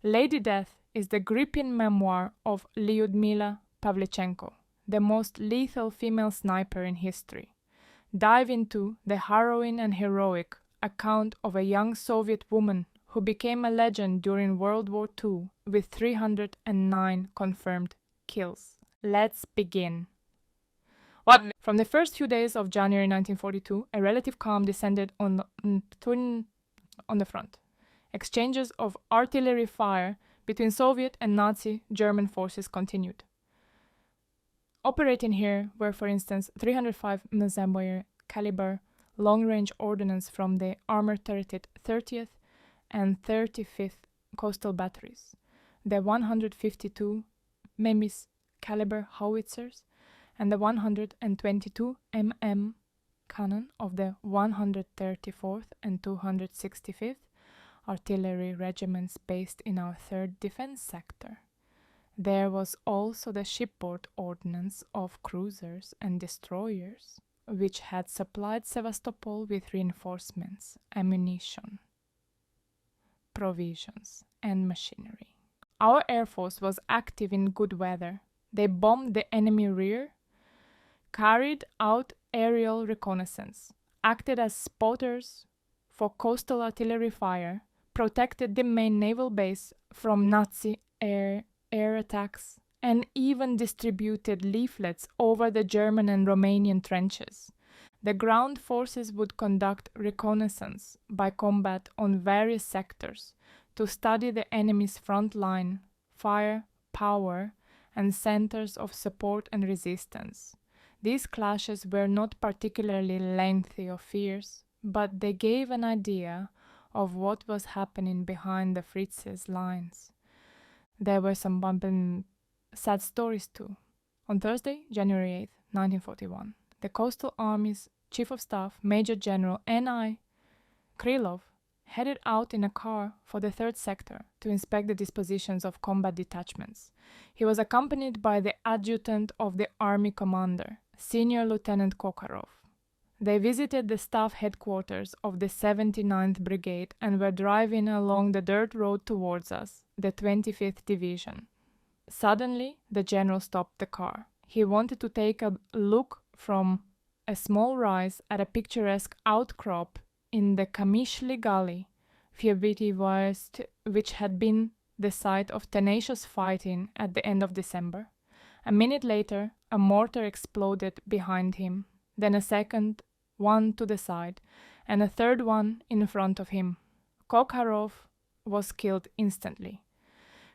Lady Death is the gripping memoir of Lyudmila Pavlichenko, the most lethal female sniper in history. Dive into the harrowing and heroic account of a young Soviet woman who became a legend during World War II with 309 confirmed kills. Let's begin. From the first few days of January 1942, a relative calm descended on the front. Exchanges of artillery fire between Soviet and Nazi German forces continued. Operating here were, for instance, 305 mm caliber long-range ordnance from the armor-turreted 30th and 35th coastal batteries, the 152 mm caliber howitzers, and the 122 mm cannon of the 134th and 265th artillery regiments based in our 3rd defense sector. There was also the shipboard ordnance of cruisers and destroyers, which had supplied Sevastopol with reinforcements, ammunition, provisions, and machinery. Our Air Force was active in good weather. They bombed the enemy rear, carried out aerial reconnaissance, acted as spotters for coastal artillery fire, protected the main naval base from Nazi air attacks, and even distributed leaflets over the German and Romanian trenches. The ground forces would conduct reconnaissance by combat on various sectors to study the enemy's front line, fire, power, and centers of support and resistance. These clashes were not particularly lengthy or fierce, but they gave an idea of what was happening behind the Fritz's lines. There were some sad stories too. On Thursday, January 8th, 1941, the Coastal Army's Chief of Staff, Major General N.I. Krylov, headed out in a car for the 3rd sector to inspect the dispositions of combat detachments. He was accompanied by the adjutant of the army commander, Senior Lieutenant Kokharov. They visited the staff headquarters of the 79th Brigade and were driving along the dirt road towards us, the 25th Division. Suddenly, the general stopped the car. He wanted to take a look from a small rise at a picturesque outcrop in the Kamishli Gully, which had been the site of tenacious fighting at the end of December. A minute later, a mortar exploded behind him, then a second one to the side, and a third one in front of him. Kokharov was killed instantly.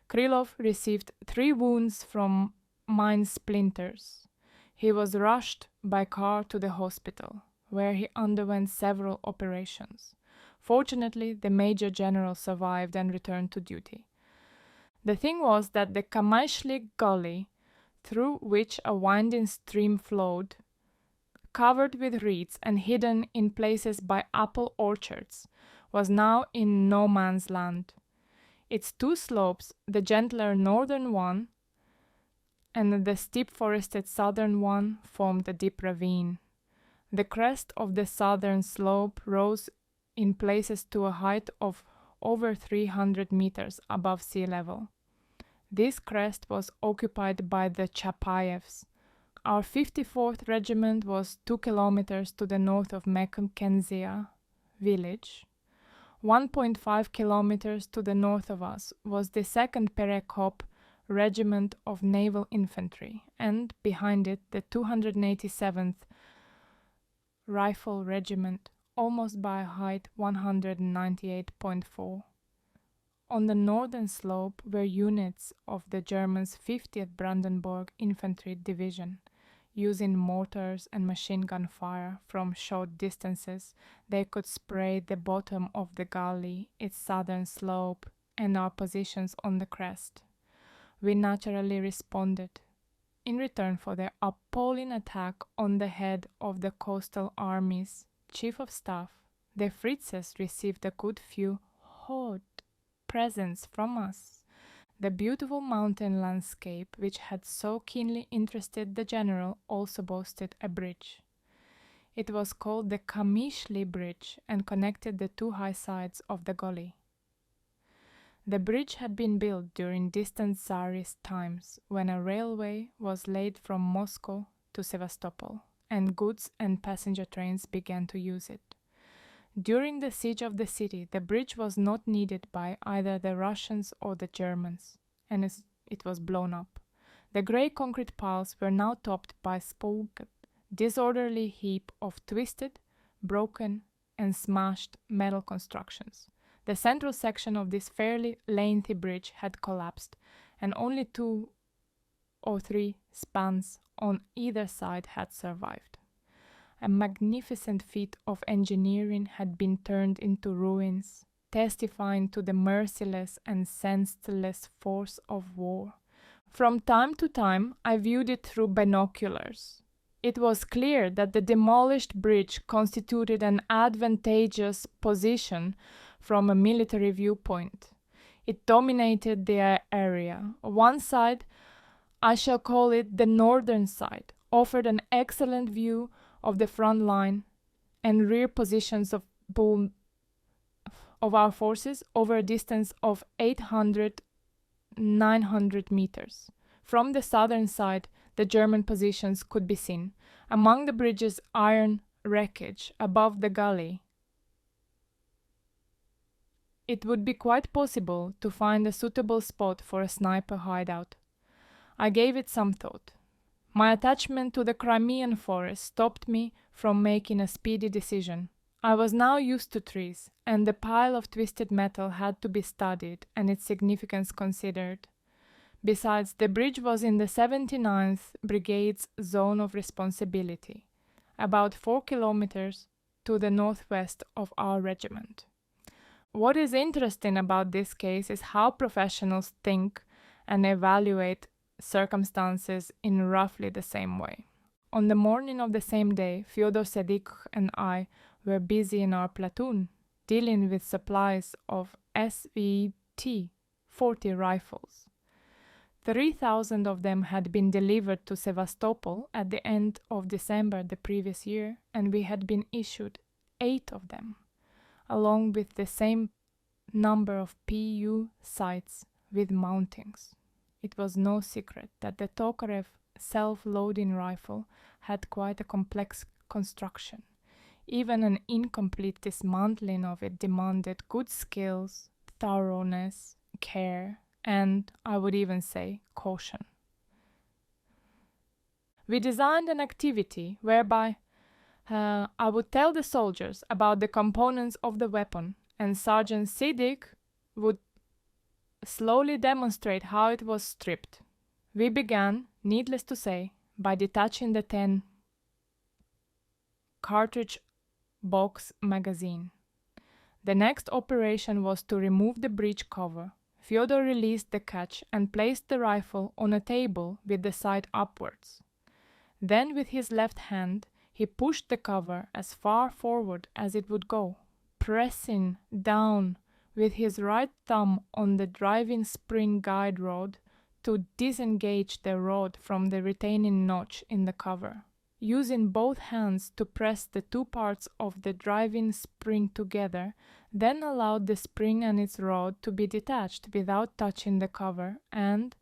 Krylov received 3 wounds from mine splinters. He was rushed by car to the hospital, where he underwent several operations. Fortunately, the Major General survived and returned to duty. The thing was that the Kamishli Gully, through which a winding stream flowed, covered with reeds and hidden in places by apple orchards, was now in no man's land. Its 2 slopes, the gentler northern one and the steep forested southern one, formed a deep ravine. The crest of the southern slope rose in places to a height of over 300 meters above sea level. This crest was occupied by the Chapayevs. Our 54th Regiment was 2 kilometers to the north of Mekenzia village. 1.5 kilometers to the north of us was the 2nd Perekop Regiment of Naval Infantry, and behind it the 287th Rifle Regiment, almost by height 198.4. On the northern slope were units of the Germans' 50th Brandenburg Infantry Division. Using mortars and machine gun fire from short distances, they could spray the bottom of the gully, its southern slope, and our positions on the crest. We naturally responded. In return for their appalling attack on the head of the Coastal Army's Chief of Staff, the Fritzes received a good few hot presents from us. The beautiful mountain landscape, which had so keenly interested the general, also boasted a bridge. It was called the Kamishli Bridge and connected the 2 high sides of the gully. The bridge had been built during distant Tsarist times when a railway was laid from Moscow to Sevastopol, and goods and passenger trains began to use it. During the siege of the city, the bridge was not needed by either the Russians or the Germans, and it was blown up. The grey concrete piles were now topped by a spoked, disorderly heap of twisted, broken, and smashed metal constructions. The central section of this fairly lengthy bridge had collapsed, and only 2 or 3 spans on either side had survived. A magnificent feat of engineering had been turned into ruins, testifying to the merciless and senseless force of war. From time to time, I viewed it through binoculars. It was clear that the demolished bridge constituted an advantageous position from a military viewpoint. It dominated the area. One side, I shall call it the northern side, offered an excellent view of the front line and rear positions of our forces over a distance of 800-900 meters. From the southern side, the German positions could be seen. Among the bridge's iron wreckage above the gully, it would be quite possible to find a suitable spot for a sniper hideout. I gave it some thought. My attachment to the Crimean forest stopped me from making a speedy decision. I was now used to trees, and the pile of twisted metal had to be studied and its significance considered. Besides, the bridge was in the 79th Brigade's zone of responsibility, about 4 kilometers to the northwest of our regiment. What is interesting about this case is how professionals think and evaluate circumstances in roughly the same way. On the morning of the same day, Fyodor Sedik and I were busy in our platoon, dealing with supplies of SVT 40 rifles. 3,000 of them had been delivered to Sevastopol at the end of December the previous year, and we had been issued 8 of them, along with the same number of PU sights with mountings. It was no secret that the Tokarev self-loading rifle had quite a complex construction. Even an incomplete dismantling of it demanded good skills, thoroughness, care, and, I would even say, caution. We designed an activity whereby I would tell the soldiers about the components of the weapon, and Sergeant Siddiq would slowly demonstrate how it was stripped. We began, needless to say, by detaching the 10 cartridge box magazine. The next operation was to remove the breech cover. Fyodor released the catch and placed the rifle on a table with the sight upwards. Then with his left hand, he pushed the cover as far forward as it would go, pressing down with his right thumb on the driving spring guide rod to disengage the rod from the retaining notch in the cover. Using both hands to press the 2 parts of the driving spring together, then allowed the spring and its rod to be detached without touching the cover, and,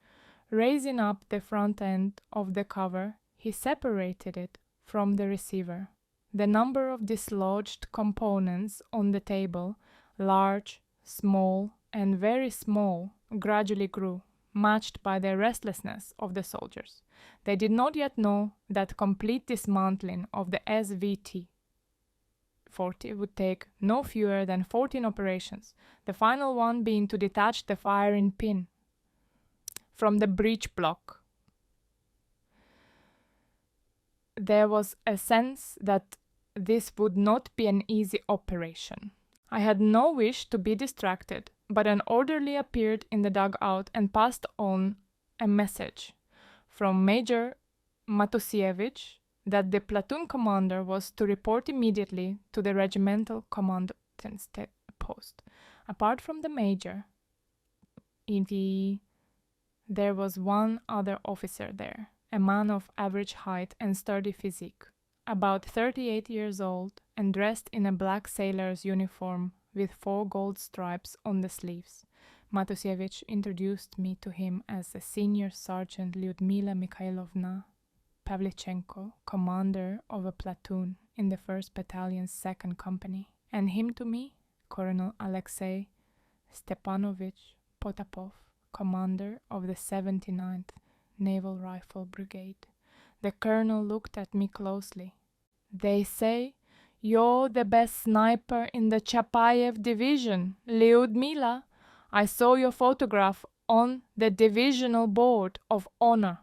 raising up the front end of the cover, he separated it from the receiver. The number of dislodged components on the table, large, small, and very small, gradually grew, matched by the restlessness of the soldiers. They did not yet know that complete dismantling of the SVT 40 would take no fewer than 14 operations, the final one being to detach the firing pin from the breech block. There was a sense that this would not be an easy operation. I had no wish to be distracted, but an orderly appeared in the dugout and passed on a message from Major Matusiewicz that the platoon commander was to report immediately to the regimental commandant's post. Apart from the major, there was one other officer there, a man of average height and sturdy physique, about 38 years old, and dressed in a black sailor's uniform with 4 gold stripes on the sleeves. Matusievich introduced me to him as the Senior Sergeant Lyudmila Pavlichenko, commander of a platoon in the 1st Battalion's 2nd Company, and him to me, Colonel Alexei Stepanovich Potapov, commander of the 79th Naval Rifle Brigade. The colonel looked at me closely. "They say you're the best sniper in the Chapayev division, Lyudmila. I saw your photograph on the divisional board of honor."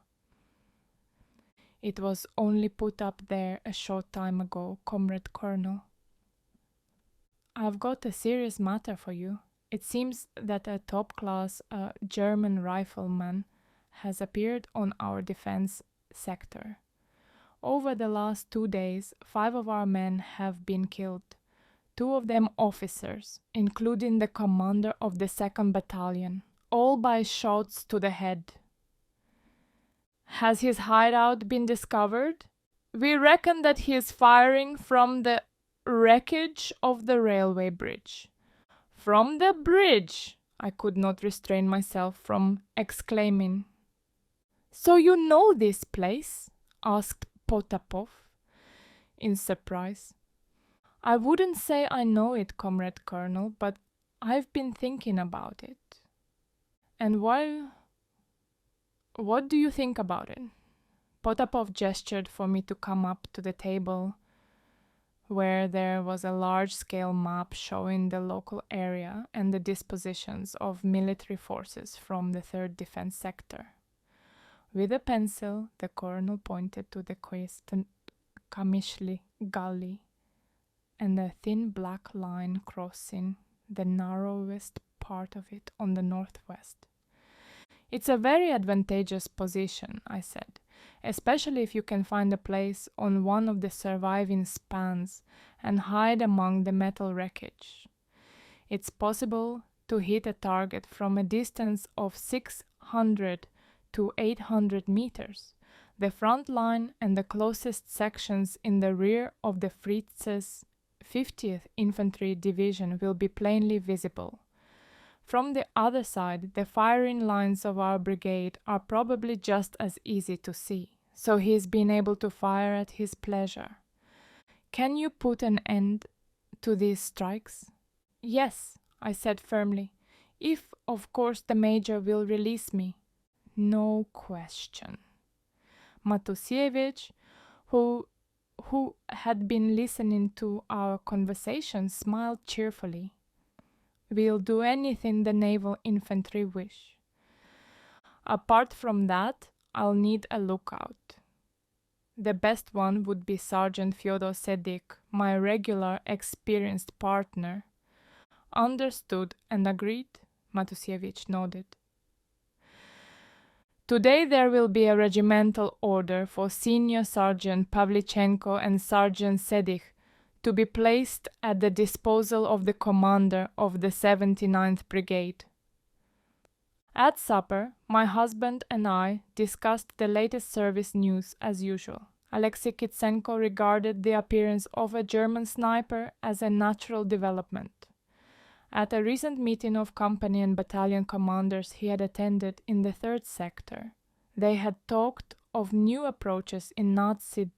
"It was only put up there a short time ago, Comrade Colonel." "I've got a serious matter for you. It seems that a top-class German rifleman has appeared on our defense sector. Over the last 2 days, 5 of our men have been killed, 2 of them officers, including the commander of the 2nd Battalion, all by shots to the head." "Has his hideout been discovered?" "We reckon that he is firing from the wreckage of the railway bridge." "From the bridge!" I could not restrain myself from exclaiming. "So you know this place?" asked Potapov in surprise. "I wouldn't say I know it, Comrade Colonel, but I've been thinking about it." "And what do you think about it?" Potapov gestured for me to come up to the table, where there was a large-scale map showing the local area and the dispositions of military forces from the 3rd Defense Sector. With a pencil, the colonel pointed to the Kamishli Gully and a thin black line crossing the narrowest part of it on the northwest. "It's a very advantageous position," I said, "especially if you can find a place on one of the surviving spans and hide among the metal wreckage. It's possible to hit a target from a distance of 600 to 800 meters. The front line and the closest sections in the rear of the Fritz's 50th Infantry Division will be plainly visible. From the other side, the firing lines of our brigade are probably just as easy to see, so he's been able to fire at his pleasure. Can you put an end to these strikes?" "Yes," I said firmly, "if, of course, the major will release me." "No question." Matusievich, who had been listening to our conversation, smiled cheerfully. "We'll do anything the naval infantry wish. Apart from that, I'll need a lookout. The best one would be Sergeant Fyodor Sedik, my regular, experienced partner." "Understood and agreed," Matusievich nodded. "Today there will be a regimental order for Senior Sergeant Pavlichenko and Sergeant Sedik to be placed at the disposal of the commander of the 79th Brigade." At supper, my husband and I discussed the latest service news as usual. Alexei Kitsenko regarded the appearance of a German sniper as a natural development. At a recent meeting of company and battalion commanders he had attended in the 3rd Sector, they had talked of new approaches in Nazi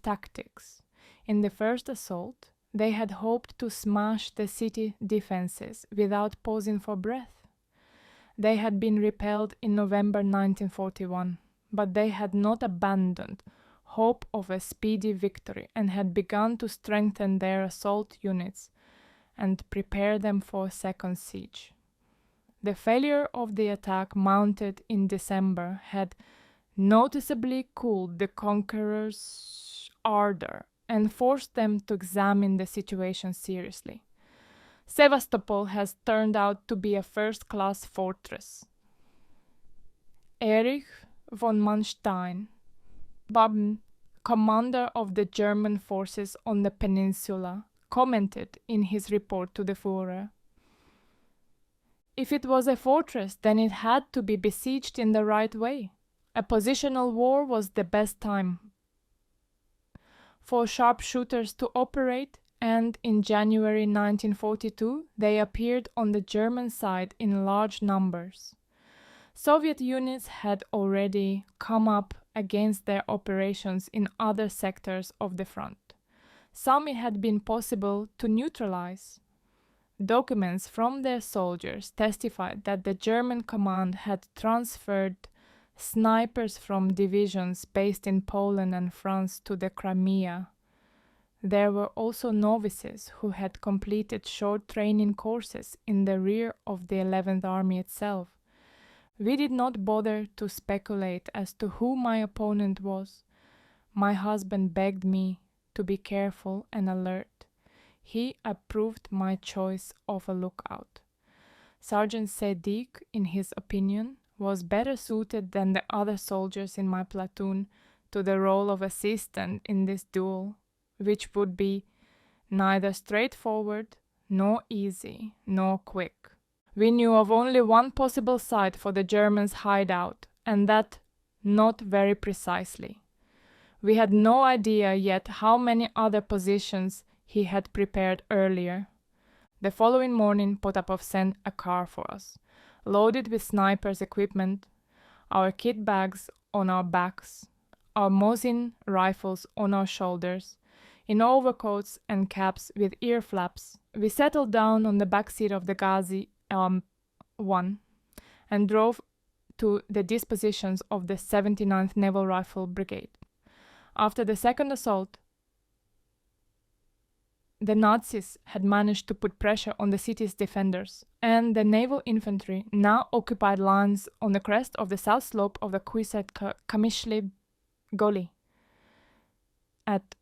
tactics. In the first assault, they had hoped to smash the city defenses without pausing for breath. They had been repelled in November 1941, but they had not abandoned hope of a speedy victory and had begun to strengthen their assault units and prepare them for a second siege. The failure of the attack mounted in December had noticeably cooled the conquerors' ardor and forced them to examine the situation seriously. Sevastopol has turned out to be a first-class fortress. Erich von Manstein, Baden, commander of the German forces on the peninsula, commented in his report to the Führer, "If it was a fortress, then it had to be besieged in the right way. A positional war was the best time for sharpshooters to operate and in January 1942 they appeared on the German side in large numbers. Soviet units had already come up against their operations in other sectors of the front. Some it had been possible to neutralize. Documents from their soldiers testified that the German command had transferred snipers from divisions based in Poland and France to the Crimea. There were also novices who had completed short training courses in the rear of the 11th Army itself. We did not bother to speculate as to who my opponent was. My husband begged me to be careful and alert. He approved my choice of a lookout. Sergeant Sadiq, in his opinion, was better suited than the other soldiers in my platoon to the role of assistant in this duel, which would be neither straightforward, nor easy, nor quick. We knew of only one possible site for the Germans' hideout, and that not very precisely. We had no idea yet how many other positions he had prepared earlier. The following morning Potapov sent a car for us, loaded with snipers' equipment, our kit bags on our backs, our Mosin rifles on our shoulders, in overcoats and caps with ear flaps. We settled down on the back seat of the Ghazi 1 and drove to the dispositions of the 79th Naval Rifle Brigade. After the second assault, the Nazis had managed to put pressure on the city's defenders, and the naval infantry now occupied lines on the crest of the south slope of the Kamishli Goli at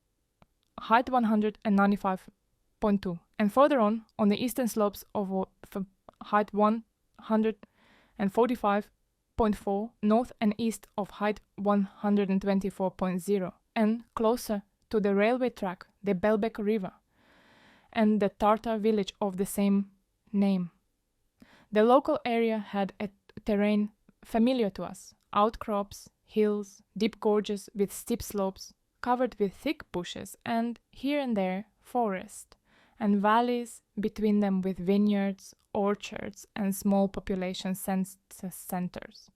height 195.2, and further on the eastern slopes of height 145.4, north and east of height 124.0, and closer to the railway track, the Belbek River, and the Tartar village of the same name. The local area had a terrain familiar to us: outcrops, hills, deep gorges with steep slopes, covered with thick bushes, and here and there forest, and valleys between them with vineyards, orchards, and small population centers.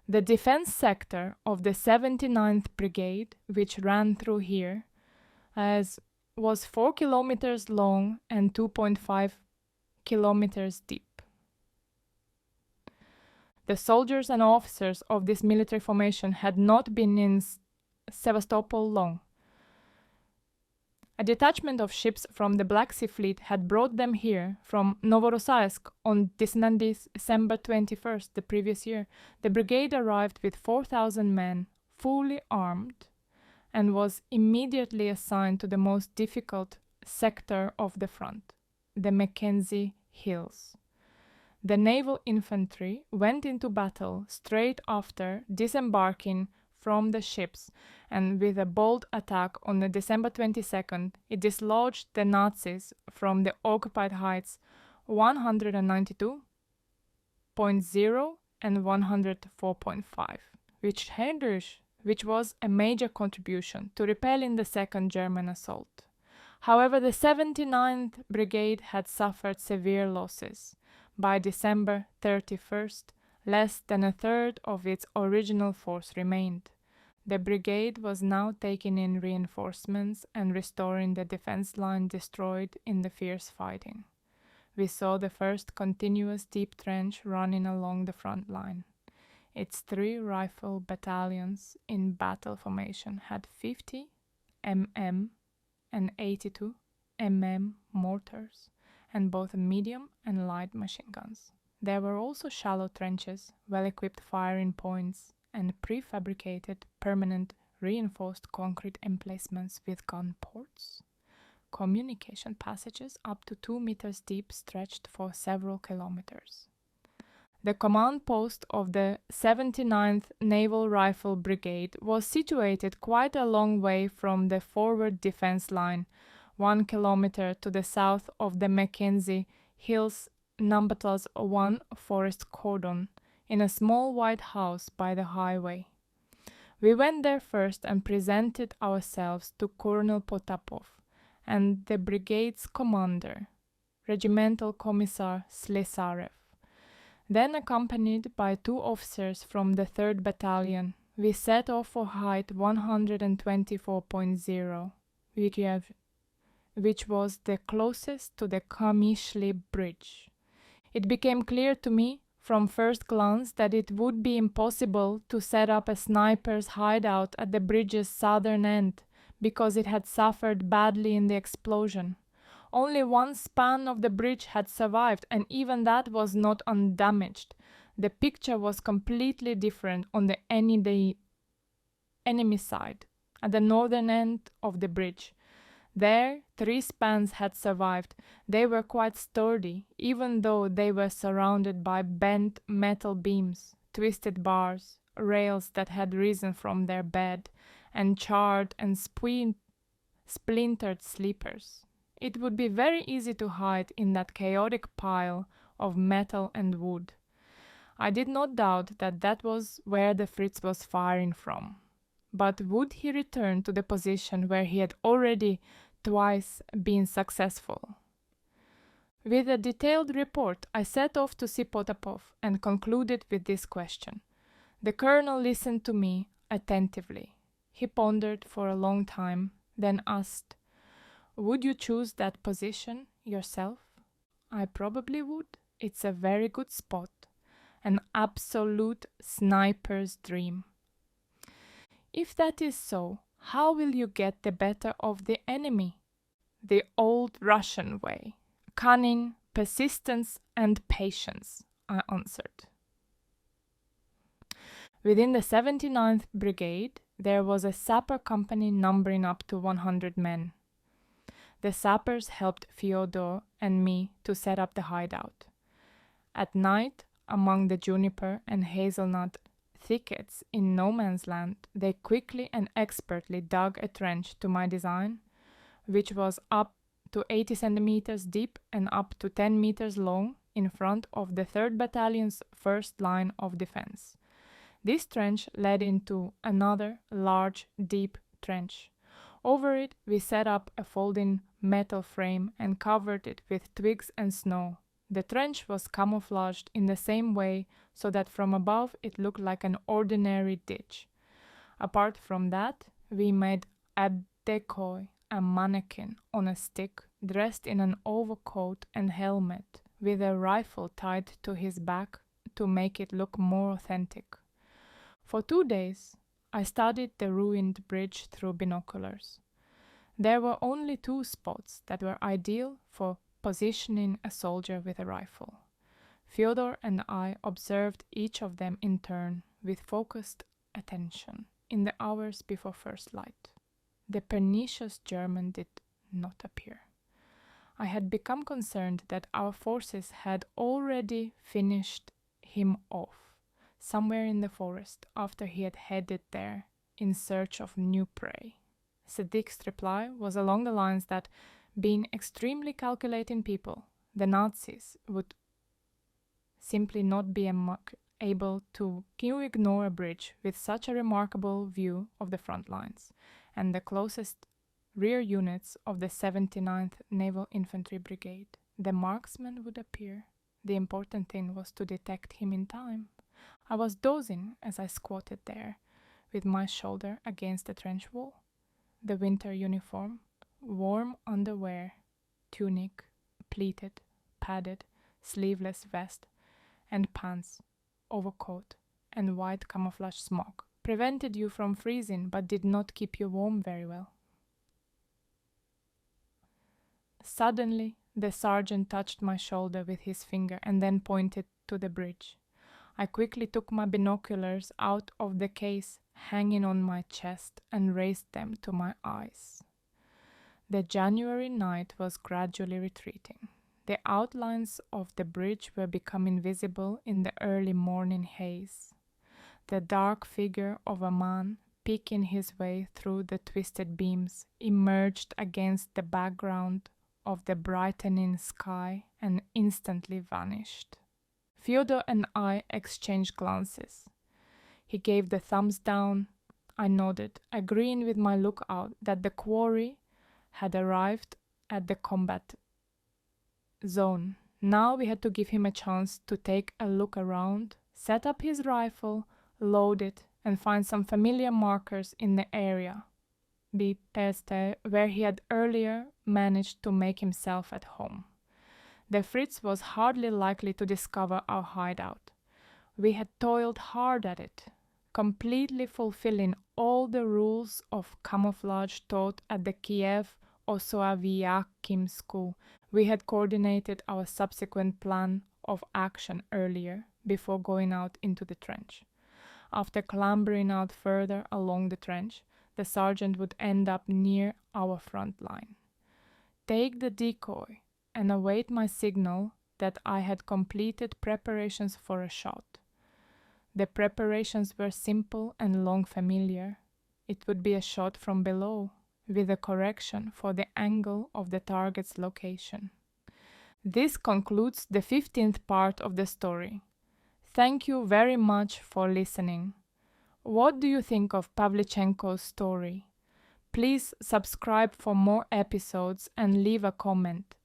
The defense sector of the 79th Brigade, which ran through here, was 4 kilometers long and 2.5 kilometers deep. The soldiers and officers of this military formation had not been in Sevastopol long. A detachment of ships from the Black Sea Fleet had brought them here from Novorossiysk on December 21st, the previous year. The brigade arrived with 4,000 men, fully armed, and was immediately assigned to the most difficult sector of the front, the Mackenzie Hills. The naval infantry went into battle straight after disembarking from the ships, and with a bold attack on the December 22nd, it dislodged the Nazis from the occupied heights 192.0 and 104.5, which was a major contribution to repelling the second German assault. However, the 79th Brigade had suffered severe losses. By December 31st, less than a third of its original force remained. The brigade was now taking in reinforcements and restoring the defense line destroyed in the fierce fighting. We saw the first continuous deep trench running along the front line. Its 3 rifle battalions in battle formation had 50 mm and 82 mm mortars and both medium and light machine guns. There were also shallow trenches, well-equipped firing points, and prefabricated permanent reinforced concrete emplacements with gun ports. Communication passages up to 2 meters deep stretched for several kilometers. The command post of the 79th Naval Rifle Brigade was situated quite a long way from the forward defense line, 1 kilometer to the south of the Mackenzie Hills Nambatlas 1 forest cordon, in a small white house by the highway. We went there first and presented ourselves to Colonel Potapov, and the brigade's commander, Regimental Commissar Slesarev. Then, accompanied by 2 officers from the 3rd Battalion, we set off for height 124.0, which was the closest to the Kamishli Bridge. It became clear to me from first glance that it would be impossible to set up a sniper's hideout at the bridge's southern end because it had suffered badly in the explosion. Only one span of the bridge had survived, and even that was not undamaged. The picture was completely different on the enemy side, at the northern end of the bridge. There, 3 spans had survived. They were quite sturdy, even though they were surrounded by bent metal beams, twisted bars, rails that had risen from their bed, and charred and splintered sleepers. It would be very easy to hide in that chaotic pile of metal and wood. I did not doubt that that was where the Fritz was firing from. But would he return to the position where he had already twice been successful? With a detailed report, I set off to see Potapov and concluded with this question. The colonel listened to me attentively. He pondered for a long time, then asked, "Would you choose that position yourself?" "I probably would. It's a very good spot. An absolute sniper's dream." "If that is so, how will you get the better of the enemy?" "The old Russian way. Cunning, persistence, and patience," I answered. Within the 79th Brigade, there was a sapper company numbering up to 100 men. The sappers helped Fyodor and me to set up the hideout. At night, among the juniper and hazelnut thickets in no man's land, they quickly and expertly dug a trench to my design, which was up to 80 centimeters deep and up to 10 meters long in front of the 3rd Battalion's first line of defense. This trench led into another large, deep trench. Over it, we set up a folding metal frame and covered it with twigs and snow. The trench was camouflaged in the same way so that from above it looked like an ordinary ditch. Apart from that, we made a decoy, a mannequin on a stick, dressed in an overcoat and helmet, with a rifle tied to his back to make it look more authentic. For 2 days, I studied the ruined bridge through binoculars. There were only 2 spots that were ideal for positioning a soldier with a rifle. Fyodor and I observed each of them in turn with focused attention in the hours before first light. The pernicious German did not appear. I had become concerned that our forces had already finished him off somewhere in the forest after he had headed there in search of new prey. Sedik's reply was along the lines that, being extremely calculating people, the Nazis would simply not be able to ignore a bridge with such a remarkable view of the front lines, and the closest rear units of the 79th Naval Infantry Brigade. The marksman would appear. The important thing was to detect him in time. I was dozing as I squatted there, with my shoulder against the trench wall. The winter uniform, warm underwear, tunic, pleated, padded, sleeveless vest, and pants, overcoat, and white camouflage smock prevented you from freezing but did not keep you warm very well. Suddenly, the sergeant touched my shoulder with his finger and then pointed to the bridge. I quickly took my binoculars out of the case hanging on my chest and raised them to my eyes. The January night was gradually retreating. The outlines of the bridge were becoming visible in the early morning haze. The dark figure of a man, picking his way through the twisted beams, emerged against the background of the brightening sky and instantly vanished. Fyodor and I exchanged glances. He gave the thumbs down. I nodded, agreeing with my lookout that the quarry had arrived at the combat zone. Now we had to give him a chance to take a look around, set up his rifle, load it, and find some familiar markers in the area, where he had earlier managed to make himself at home. The Fritz was hardly likely to discover our hideout. We had toiled hard at it, completely fulfilling all the rules of camouflage taught at the Kiev Osoaviakim school. We had coordinated our subsequent plan of action earlier, before going out into the trench. After clambering out further along the trench, the sergeant would end up near our front line. Take the decoy and await my signal that I had completed preparations for a shot. The preparations were simple and long familiar. It would be a shot from below, with a correction for the angle of the target's location. This concludes the 15th part of the story. Thank you very much for listening. What do you think of Pavlichenko's story? Please subscribe for more episodes and leave a comment.